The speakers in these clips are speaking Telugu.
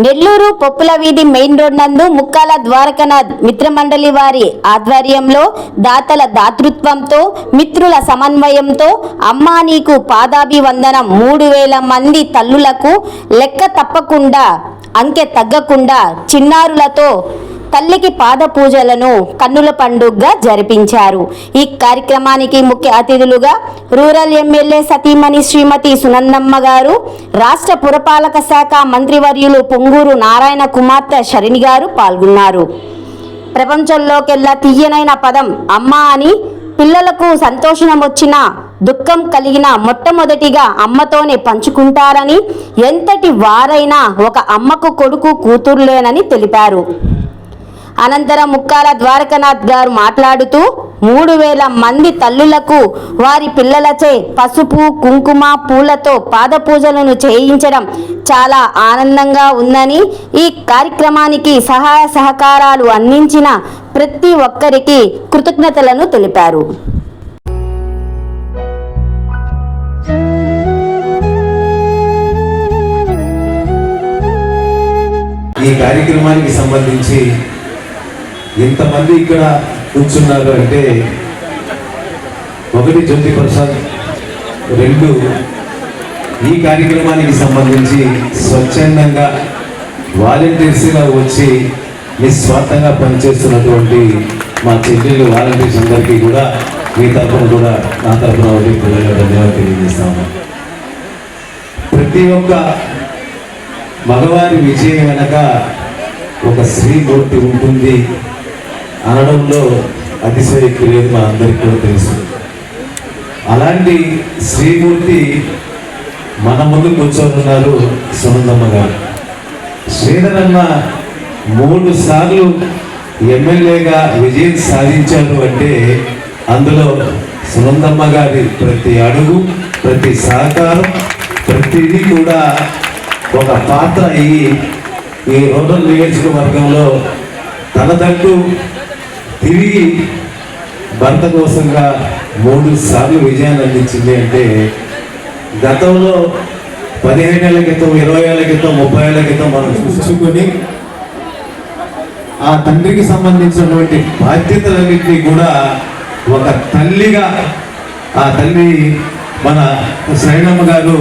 నెల్లూరు పొప్పుల వీధి మెయిన్ రోడ్ నందు ముక్కాల ద్వారకనాథ్ మిత్రమండలి వారి ఆధ్వర్యంలో దాతల దాతృత్వంతో మిత్రుల సమన్వయంతో అమ్మా నీకు పాదాభివందనం 3000 మంది తల్లులకు లెక్క తప్పకుండా అంకె తగ్గకుండా చిన్నారులతో తల్లికి పాద పూజలను కన్నుల పండుగగా జరిపించారు. ఈ కార్యక్రమానికి ముఖ్య అతిథులుగా రూరల్ ఎమ్మెల్యే సతీమణి శ్రీమతి సునందమ్మ గారు, రాష్ట్ర పురపాలక శాఖ మంత్రివర్యులు పొంగూరు నారాయణ కుమార్తె శరణి గారు పాల్గొన్నారు. ప్రపంచంలోకెల్లా తీయనైన పదం అమ్మ అని, పిల్లలకు సంతోషం వచ్చినా దుఃఖం కలిగిన మొట్టమొదటిగా అమ్మతోనే పంచుకుంటారని, ఎంతటి వారైనా ఒక అమ్మకు కొడుకు కూతురులేనని తెలిపారు. అనంతరం ముక్కాల ద్వారకనాథ్ గారు మాట్లాడుతూ 3000 మంది తల్లులకు వారి పిల్లలచే పసుపు కుంకుమ పూలతో పాద పూజలను చేయించడం చాలా ఆనందంగా ఉందని, ఈ కార్యక్రమానికి సహాయ సహకారాలు అందించిన ప్రతి ఒక్కరికి కృతజ్ఞతలను తెలిపారు. ఈ కార్యక్రమానికి సంబంధించి ఎంతమంది ఇక్కడ కూర్చున్నారు అంటే, 1 జ్యోతి ప్రసాద్, 2 ఈ కార్యక్రమానికి సంబంధించి స్వచ్ఛందంగా వాలంటీర్స్గా వచ్చి నిస్వార్థంగా పనిచేస్తున్నటువంటి మా చెల్లెళ్ళు వాలంటీర్స్ అందరికీ కూడా మీ తరఫున కూడా నా తరఫున ధన్యవాదాలు తెలియజేస్తాము. ప్రతి ఒక్క మగవారి విజయం వెనక ఒక స్త్రీమూర్తి ఉంటుంది అనడంలో అతిశయోక్తి లేదు, మా అందరికీ కూడా తెలుసు. అలాంటి శ్రీమూర్తి మన ముందు కూర్చోనున్నారు సునందమ్మ గారు. శ్రీధరమ్మ 3 సార్లు ఎమ్మెల్యేగా విజయం సాధించారు అంటే అందులో సునందమ్మ గారి ప్రతి అడుగు, ప్రతి సహకారం, ప్రతిదీ కూడా ఒక పాత్ర అయ్యి ఈ రూరల్ నియోజకవర్గంలో తనదంటూ తిరిగి భర్త కోసంగా 3 సార్లు విజయాన్ని అందించింది అంటే, గతంలో 15 ఏళ్ల క్రితం, 20 ఏళ్ల క్రితం, 30 ఏళ్ల క్రితం మనం చూసుకొని ఆ తండ్రికి సంబంధించినటువంటి బాధ్యతలన్నింటినీ కూడా ఒక తల్లిగా ఆ తల్లి మన శ్రీనమ్మ గారు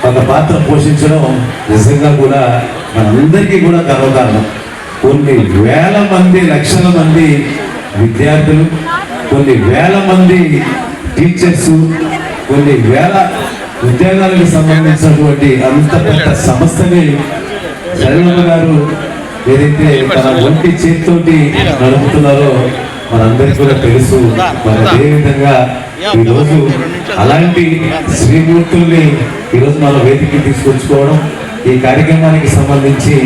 ఒక పాత్ర పోషించడం నిజంగా కూడా మనందరికీ కూడా గర్వకారణం. కొన్ని వేల మంది, లక్షల మంది విద్యార్థులు, కొన్ని వేల మంది టీచర్స్, కొన్ని వేల ఉద్యోగాలకు సంబంధించినటువంటి అంత పెద్ద సంస్థని శ్రీనమ్మ గారు ఏదైతే తన ఒంటి చేతితోటి నడుపుతున్నారో మనందరికీ కూడా తెలుసు. మరి అదేవిధంగా ఈరోజు అలాంటి శ్రీమూర్తుల్ని ఈరోజు మన వేదికకి తీసుకొచ్చుకోవడం, ఈ కార్యక్రమానికి సంబంధించి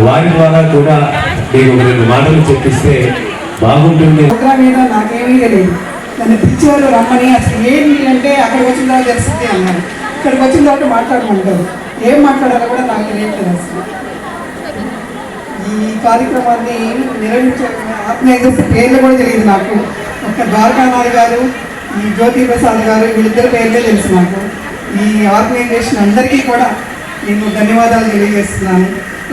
వారి ద్వారా కూడా మీకు 2 మాటలు చెప్పిస్తే బాగుంటుంది. నాకేమీ తెలియదు, నన్ను పిలిచేవారు రమ్మని. అసలు ఏంటి అంటే అక్కడికి వచ్చిన తర్వాత తెలుస్తుంది అన్నారు. ఇక్కడికి వచ్చిన తర్వాత మాట్లాడమంటారు, ఏం మాట్లాడాలో కూడా నాకు తెలియట్లేదు. అసలు ఈ కార్యక్రమాన్ని నిర్వహించే ఆత్మీయ పేర్లు కూడా తెలియదు నాకు. ఒక ద్వారకానాథ్ గారు, ఈ జ్యోతి ప్రసాద్ గారు, వీళ్ళిద్దరు పేర్లే తెలుసు నాకు. ఈ ఆర్గనైజేషన్ అందరికీ కూడా నేను ధన్యవాదాలు తెలియజేస్తున్నాను.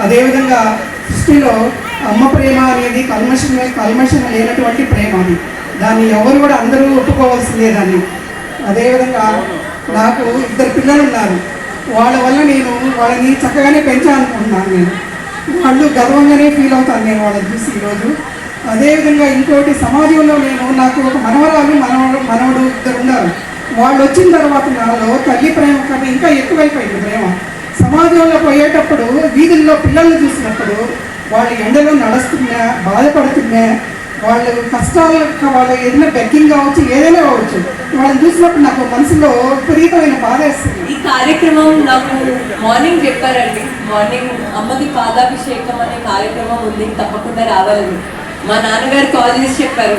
అదేవిధంగా సృష్టిలో అమ్మ ప్రేమ అనేది కల్మషం లేనటువంటి ప్రేమ. అది దాన్ని ఎవరు కూడా అందరూ ఒప్పుకోవాల్సిందే దాన్ని. అదేవిధంగా నాకు 2 పిల్లలు ఉన్నారు. వాళ్ళ వల్ల నేను వాళ్ళని చక్కగానే పెంచాలనుకుంటున్నాను. నేను వాళ్ళు గర్వంగానే ఫీల్ అవుతాను నేను వాళ్ళని చూసి ఈరోజు. అదేవిధంగా ఇంకోటి, సమాజంలో నాకు ఒక మనవరాలు, మనవడు 2 ఉన్నారు. వాళ్ళు వచ్చిన తర్వాత నాలో తల్లి ప్రేమ కన్నా ఇంకా ఎక్కువైపోయింది ప్రేమ. సమాజంలో పోయేటప్పుడు వీధుల్లో పిల్లల్ని చూసినప్పుడు వాళ్ళు ఎండలో నడుస్తున్నా, బాధపడుతున్నా, వాళ్ళు కష్టాలు, వాళ్ళు ఏదైనా బెగ్గింగ్ కావచ్చు, ఏదైనా కావచ్చు, వాళ్ళని చూసినప్పుడు నాకు మనసులో విపరీతమైన బాధ వేస్తుంది. ఈ కార్యక్రమం నాకు మార్నింగ్ చెప్పారండి. మార్నింగ్ అమ్మకి పాదాభిషేకం అనే కార్యక్రమం ఉంది, తప్పకుండా రావాలని మా నాన్నగారు కాల్ చేసి చెప్పారు.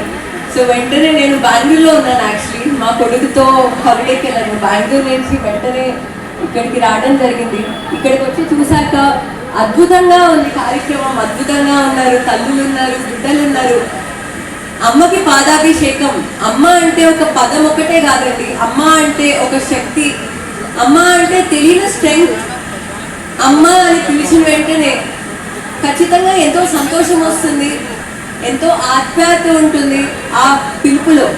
సో వెంటనే నేను బెంగళూరులో ఉన్నాను. యాక్చువల్లీ మా కొడుకుతో హాలిడేకి వెళ్ళాను. బెంగళూరు నుంచి వెంటనే ఇక్కడికి రావడం జరిగింది. ఇక్కడికి వచ్చి చూశాక అద్భుతంగా ఉంది కార్యక్రమం. అద్భుతంగా ఉన్నారు, తల్లులు ఉన్నారు, బిడ్డలు ఉన్నారు. అమ్మకి పాదాభిషేకం. అమ్మ అంటే ఒక పదం ఒకటే కాదండి, అమ్మ అంటే ఒక శక్తి, అమ్మ అంటే తెలియని స్ట్రెంగ్త్. అమ్మ అని పిలిచిన వెంటనే ఖచ్చితంగా ఎంతో సంతోషం వస్తుంది, ఎంతో ఆప్యాయత ఉంటుంది ఆ పిలుపులో.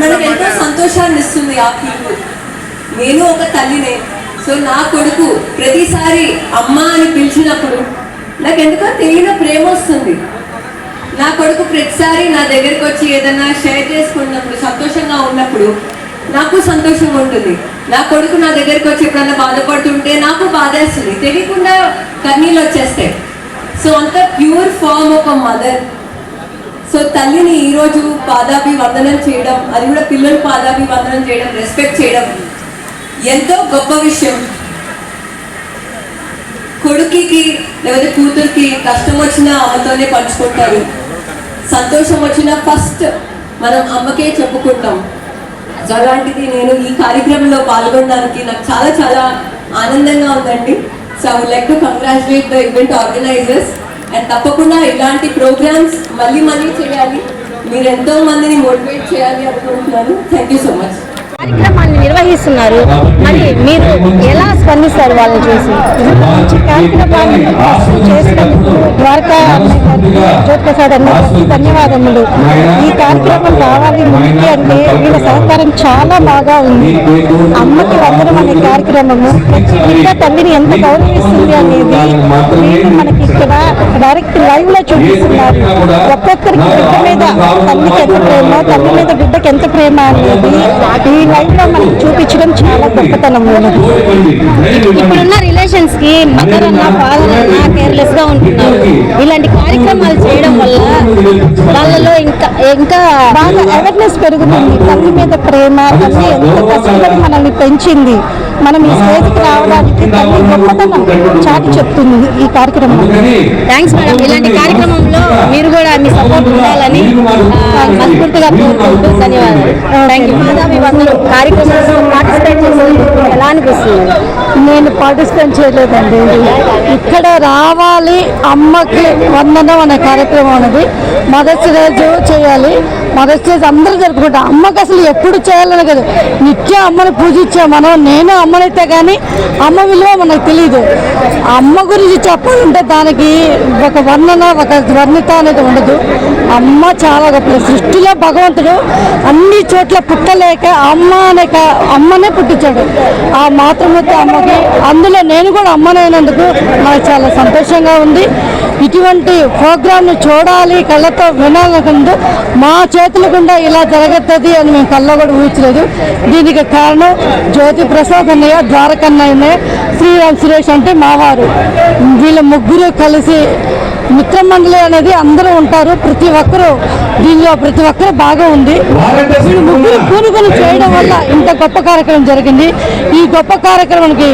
మనకు ఎంతో సంతోషాన్ని ఇస్తుంది ఆ పిలుపు. నేను ఒక తల్లినే. సో నా కొడుకు ప్రతిసారి అమ్మ అని పిలిచినప్పుడు నాకు ఎందుకో తెలియని ప్రేమ వస్తుంది. నా కొడుకు ప్రతిసారి నా దగ్గరికి వచ్చి ఏదైనా షేర్ చేసుకున్నప్పుడు, సంతోషంగా ఉన్నప్పుడు నాకు సంతోషంగా ఉంటుంది. నా కొడుకు నా దగ్గరికి వచ్చి ఎప్పుడన్నా బాధపడుతుంటే నాకు బాధేస్తుంది, తెలియకుండా కన్నీళ్ళు వచ్చేస్తాయి. సో అంత pure form of a mother. So తల్లిని ఈరోజు పాదాభివందనం చేయడం, అది కూడా పిల్లలు పాదాభివందనం చేయడం, రెస్పెక్ట్ చేయడం ఎంతో గొప్ప విషయం. కొడుకుకి లేకపోతే కూతురికి కష్టం వచ్చినా అమ్మతోనే పంచుకుంటారు, సంతోషం వచ్చినా ఫస్ట్ మనం అమ్మకే చెప్పుకుంటాం. సో అలాంటిది నేను ఈ కార్యక్రమంలో పాల్గొనడానికి నాకు చాలా చాలా ఆనందంగా ఉందండి. So I would like to congratulate the event organisers. And తప్పకుండా ఇలాంటి ప్రోగ్రామ్స్ మళ్ళీ మళ్ళీ చేయాలి, మీరు ఎంతో మందిని మోటివేట్ చేయాలి అనుకుంటున్నాను. Thank you so much. కార్యక్రమాన్ని నిర్వహిస్తున్నారు, మరి మీరు ఎలా స్పందిస్తారు వాళ్ళని చూసి? కార్యక్రమాన్ని చేసినందుకు ద్వారకా జ్యోతిప్రసాద్ అన్నకి ధన్యవాదములు. ఈ కార్యక్రమం రావాలి ముందుకి అంటే వీళ్ళ సహకారం చాలా బాగా ఉంది. అమ్మకి వందనం అనే కార్యక్రమము ప్రతి బిడ్డ తల్లిని ఎంత గౌరవిస్తుంది అనేది వీళ్ళు మనకి ఇక్కడ డైరెక్ట్ లైవ్ లో చూపిస్తున్నారు. ఒక్కొక్కరికి బిడ్డ మీద తల్లికి ఎంత ప్రేమ, తల్లి మీద బిడ్డకి ఎంత ప్రేమ అనేది ఈ లైవ్ లో మనకి చూపించడం చాలా గొప్పతనం. ఇప్పుడున్న రిలేషన్స్ కి మదర్ అన్న ఫాదర్ అన్న కేర్లెస్ గా ఉంటున్నారు. ఇలాంటి కార్యక్రమాలు చేయడం వల్ల వాళ్ళలో ఇంకా బాగా అవేర్నెస్ పెరుగుతుంది. తల్లి మీద ప్రేమ, తల్లి ఎంత కష్టపడి మనల్ని పెంచింది, మనం ఈ స్టేజ్కి రావడానికి తల్లి గొప్పతనం చాటి చెప్తుంది ఈ కార్యక్రమం. Thanks madam. ఇలాంటి కార్యక్రమంలో మీరు కూడా మీ సపోర్ట్ ఉండాలని మనస్ఫూర్తిగా కోరుకుంటూ ధన్యవాదాలు. Thank you. పాదాభివందనం కార్యక్రమంలో పార్టిసిపేట్ చేసేందుకు ఎలా అనిపిస్తుంది? నేను పార్టిసిపేట్ చేయలేదండి. ఇక్కడ రావాలి అమ్మకి వందనం అనే కార్యక్రమం అనేది మదర్స్ రోజు చేయాలి. మదర్స్ డే అందరూ జరుపుకుంటాం. అమ్మకి అసలు ఎప్పుడు చేయాలని కదా, నిత్యం అమ్మని పూజించాం మనం. నేను అమ్మనైతే కానీ అమ్మ విలువ మనకు తెలియదు. అమ్మ గురించి చెప్పాలంటే దానికి ఒక వర్ణన, ఒక వర్ణిత అనేది ఉండదు. అమ్మ చాలా గొప్ప. సృష్టిలో భగవంతుడు అన్ని చోట్ల పుట్టలేక అమ్మనే పుట్టించాడు. ఆ మాతృమూర్తి అమ్మకి, అందులో నేను కూడా అమ్మనైనందుకు నాకు చాలా సంతోషంగా ఉంది. ఇటువంటి ప్రోగ్రాంను చూడాలి, కళ్ళతో వినాలనుకుంటూ మా చేతుల గుండా ఇలా జరుగుతుంది అని మేము కళ్ళలో కూడా ఊహించలేదు. దీనికి కారణం జ్యోతి ప్రసాద్ అన్నయ్య, ద్వారకన్నయ్య, శ్రీరామ్ సురేష్ అంటే మావారు. వీళ్ళ ముగ్గురు కలిసి మిత్రమండలి అనేది అందరూ ఉంటారు. ప్రతి ఒక్కరూ బాగా ఉంది. వీళ్ళు ముగ్గురు కూనుకొని చేయడం వల్ల ఇంత గొప్ప కార్యక్రమం జరిగింది. ఈ గొప్ప కార్యక్రమానికి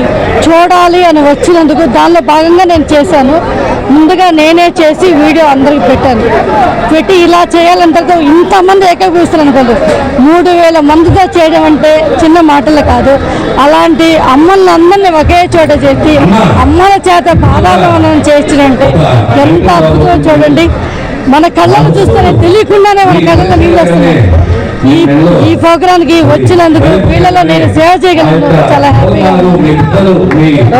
చూడాలి అని వచ్చినందుకు దానిలో భాగంగా నేను చేశాను. ముందుగా నేనే చేసి వీడియో అందరికి పెట్టి ఇలా చేయాలంటే ఇంతమంది ఏకీభవిస్తారు అనుకోండి. 3000 మందితో చేయడం అంటే చిన్న మాటలు కాదు. అలాంటి అందరినీ ఒకే చోట చేసి అమ్మల చేత పాదాభివందనం చేయించినంటే ఎంత అద్భుతం చూడండి. మన కళ్ళను చూస్తేనే తెలియకుండానే మన కళ్ళలో నీళ్ళు వస్తున్నాయి. ఈ ప్రోగ్రాంకి వచ్చినందుకు వీళ్ళలో నేను సేవ చేయగలను, చాలా హ్యాపీగా ఉంది.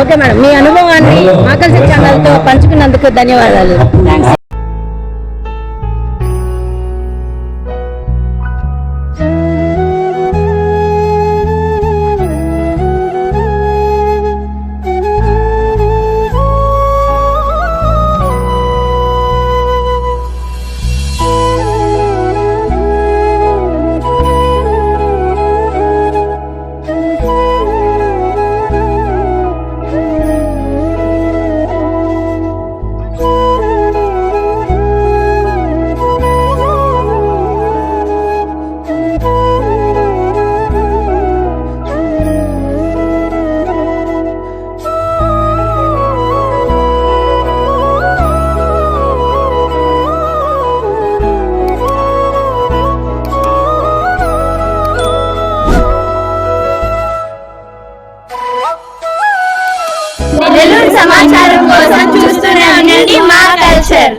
ఓకే మేడం, మీ అనుభవాన్ని ఆకర్షణ ఛానల్తో పంచుకున్నందుకు ధన్యవాదాలు. థ్యాంక్స్. సమాచారం కోసం చూస్తూనే ఉండండి మా కల్చర్.